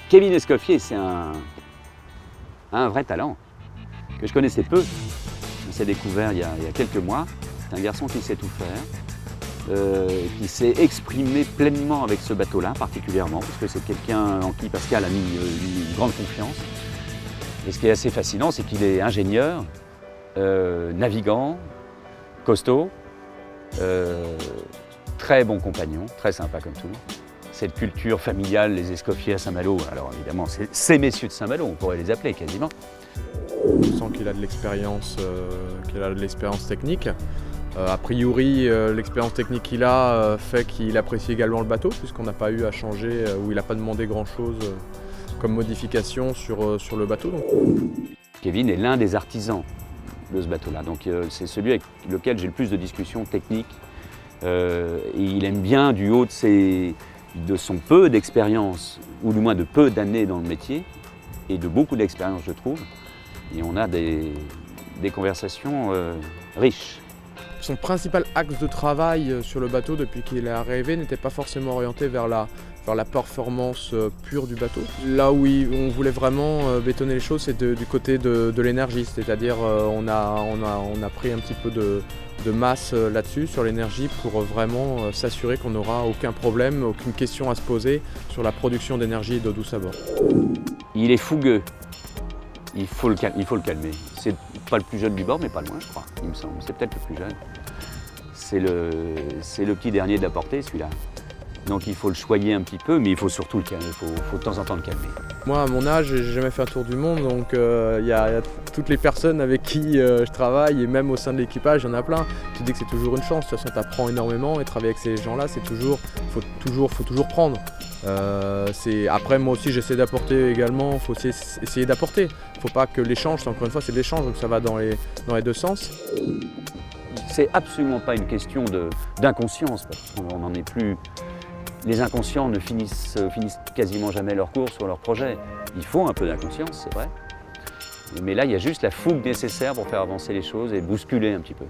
Kevin Escoffier, c'est un vrai talent que je connaissais peu. On s'est découvert il y a quelques mois. C'est un garçon qui sait tout faire, qui s'est exprimé pleinement avec ce bateau-là particulièrement, parce que c'est quelqu'un en qui Pascal a mis une grande confiance. Et ce qui est assez fascinant, c'est qu'il est ingénieur, navigant, costaud, très bon compagnon, très sympa comme tout. Cette culture familiale, les Escoffiers à Saint-Malo, alors évidemment, c'est ces messieurs de Saint-Malo, on pourrait les appeler quasiment. On sent qu'il a de l'expérience, technique. A priori, l'expérience technique qu'il a fait qu'il apprécie également le bateau, puisqu'on n'a pas eu à changer, ou il n'a pas demandé grand-chose comme modification sur le bateau. Donc. Kevin est l'un des artisans de ce bateau-là, donc c'est celui avec lequel j'ai le plus de discussions techniques. Et il aime bien, du haut de son peu d'expérience, ou du moins de peu d'années dans le métier, et de beaucoup d'expérience, je trouve, et on a des conversations riches. Son principal axe de travail sur le bateau depuis qu'il est arrivé n'était pas forcément orienté vers la performance pure du bateau. Là où on voulait vraiment bétonner les choses, c'est du côté de l'énergie, c'est-à-dire on a pris un petit peu de masse là-dessus, sur l'énergie, pour vraiment s'assurer qu'on n'aura aucun problème, aucune question à se poser sur la production d'énergie et d'eau douce à bord. Il est fougueux, il faut le calmer. C'est pas le plus jeune du bord, mais pas loin, je crois, il me semble. C'est peut-être le plus jeune. C'est le petit dernier de la portée, celui-là. Donc il faut le choyer un petit peu, mais il faut surtout le calmer, il faut de temps en temps le calmer. Moi, à mon âge, j'ai jamais fait un tour du monde, donc il y a toutes les personnes avec qui je travaille, et même au sein de l'équipage, il y en a plein. Tu dis que c'est toujours une chance, de toute façon tu apprends énormément, et travailler avec ces gens-là, faut toujours prendre. Après, moi aussi j'essaie d'apporter également, il faut aussi essayer d'apporter. Il ne faut pas que l'échange, encore une fois c'est de l'échange, donc ça va dans les deux sens. C'est absolument pas une question d'inconscience, parce qu'on n'en est plus. Les inconscients ne finissent quasiment jamais leur cours sur leur projet. Il faut un peu d'inconscience, c'est vrai. Mais là, il y a juste la fougue nécessaire pour faire avancer les choses et bousculer un petit peu.